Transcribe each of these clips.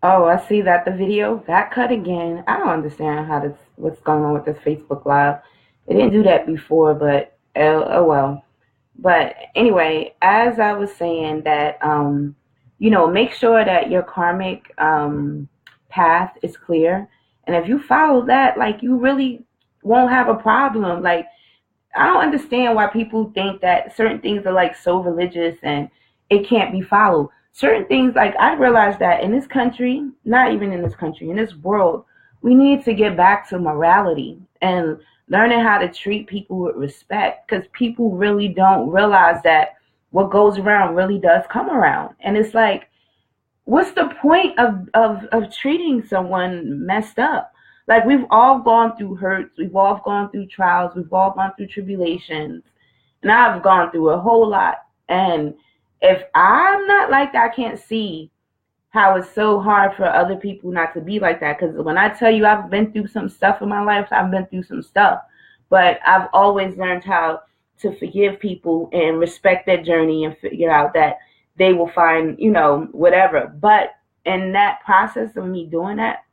Oh, I see that the video got cut again. I don't understand how this, what's going on with this Facebook Live. It didn't do that before, but oh well. But anyway, as I was saying that, make sure that your karmic path is clear, and if you follow that, like you really won't have a problem. Like I don't understand why people think that certain things are like so religious and it can't be followed. Certain things, like I realize that in this country, not even in this country, in this world, we need to get back to morality and learning how to treat people with respect because people really don't realize that what goes around really does come around. And it's like, what's the point of treating someone messed up? Like we've all gone through hurts, we've all gone through trials, we've all gone through tribulations, and I've gone through a whole lot. And if I'm not like that, I can't see how it's so hard for other people not to be like that. Because when I tell you I've been through some stuff in my life, I've been through some stuff, but I've always learned how to forgive people and respect their journey and figure out that they will find, whatever. But in that process of me doing that,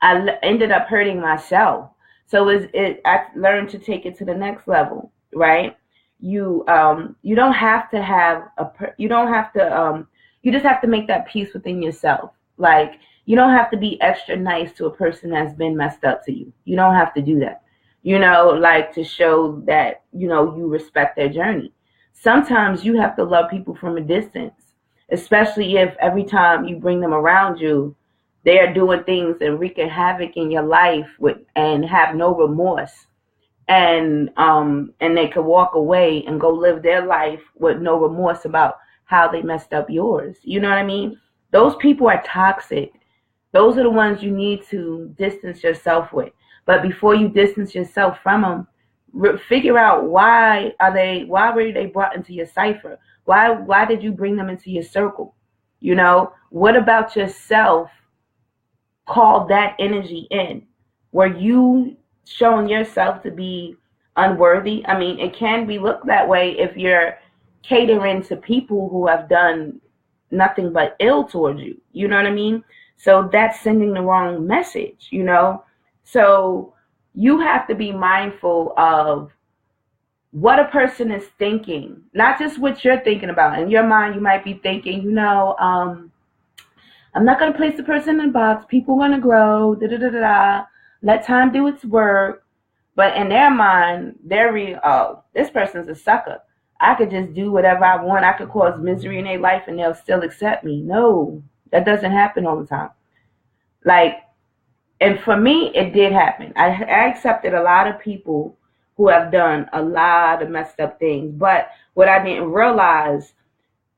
ended up hurting myself. So I learned to take it to the next level, right? You don't have to have you don't have to you just have to make that peace within yourself. Like you don't have to be extra nice to a person that's been messed up to you. You don't have to do that. Like to show that you respect their journey. Sometimes you have to love people from a distance, especially if every time you bring them around you, they are doing things and wreaking havoc in your life with and have no remorse. And they could walk away and go live their life with no remorse about how they messed up yours. You know what I mean? Those people are toxic. Those are the ones you need to distance yourself with. But before you distance yourself from them, figure out why were they brought into your cipher? Why did you bring them into your circle? What about yourself called that energy in? Were you showing yourself to be unworthy? I mean, it can be looked that way if you're catering to people who have done nothing but ill towards you. You know what I mean? So that's sending the wrong message. So you have to be mindful of what a person is thinking, not just what you're thinking about. In your mind, you might be thinking, I'm not going to place the person in a box. People are going to grow. Da da da da da. Let time do its work. But in their mind, oh, this person's a sucker. I could just do whatever I want. I could cause misery in their life and they'll still accept me. No, that doesn't happen all the time. Like, and for me, it did happen. I accepted a lot of people who have done a lot of messed up things. But what I didn't realize,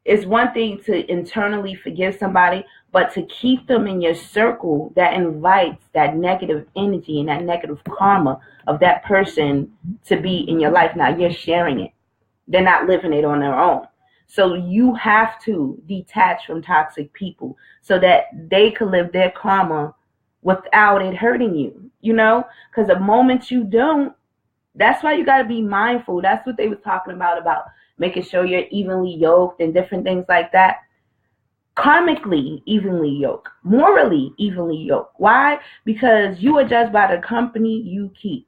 it's one thing to internally forgive somebody, but to keep them in your circle, that invites that negative energy and that negative karma of that person to be in your life. Now you're sharing it. They're not living it on their own. So you have to detach from toxic people so that they can live their karma without it hurting you, because the moment you don't, that's why you got to be mindful. That's what they was talking about making sure you're evenly yoked and different things like that. Karmically evenly yoked, morally evenly yoked. Why? Because you are judged by the company you keep.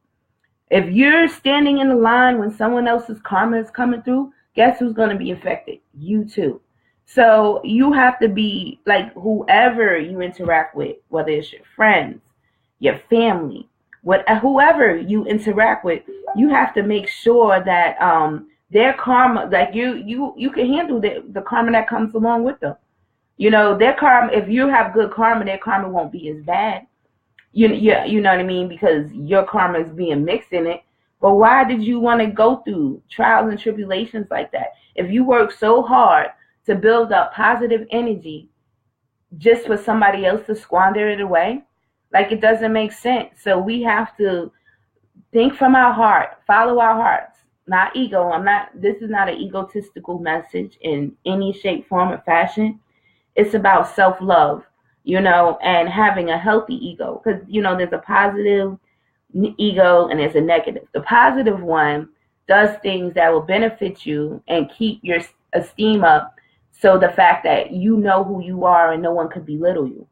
If you're standing in the line when someone else's karma is coming through, guess who's going to be affected? You too. So you have to be like whoever you interact with, whether it's your friends, your family, whoever you interact with, you have to make sure that their karma, like you can handle the karma that comes along with them. Their karma, if you have good karma, their karma won't be as bad. You know what I mean? Because your karma is being mixed in it. But why did you want to go through trials and tribulations like that? If you work so hard to build up positive energy just for somebody else to squander it away, like it doesn't make sense. So we have to think from our heart, follow our hearts, not ego. This is not an egotistical message in any shape, form, or fashion. It's about self-love, and having a healthy ego. Because, there's a positive ego and there's a negative. The positive one does things that will benefit you and keep your esteem up So the fact that you know who you are and no one could belittle you.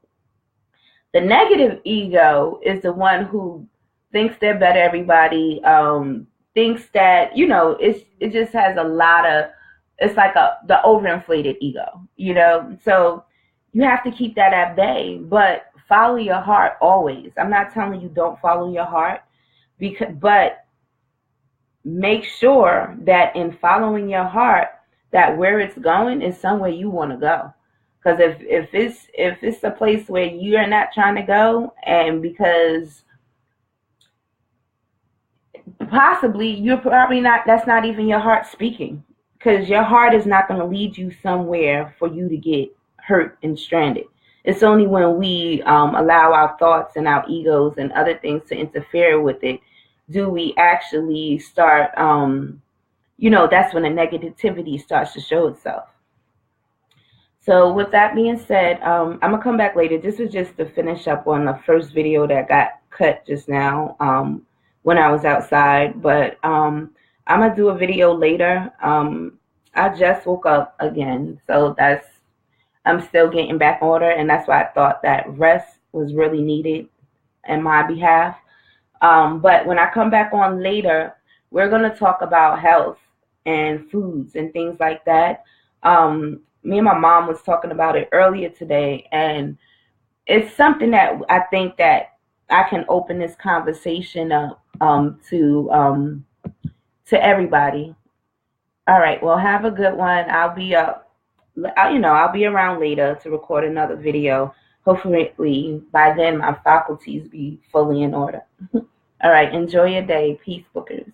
The negative ego is the one who thinks they're better than everybody, thinks that, it just has a lot of, it's like the overinflated ego, So you have to keep that at bay, but follow your heart always. I'm not telling you don't follow your heart, but make sure that in following your heart, that where it's going is somewhere you want to go. Because if it's a place where you're not trying to go, and because possibly you're probably not, that's not even your heart speaking, because your heart is not going to lead you somewhere for you to get hurt and stranded. It's only when we allow our thoughts and our egos and other things to interfere with it do we actually start, that's when the negativity starts to show itself. So with that being said, I'm going to come back later. This is just to finish up on the first video that got cut just now when I was outside. But I'm going to do a video later. I just woke up again. So I'm still getting back in order. And that's why I thought that rest was really needed in my behalf. But when I come back on later, we're going to talk about health and foods and things like that. Me and my mom was talking about it earlier today, and it's something that I think that I can open this conversation up to everybody. All right, well, have a good one. I'll be I'll be around later to record another video. Hopefully by then my faculties be fully in order. All right, enjoy your day. Peace, bookers.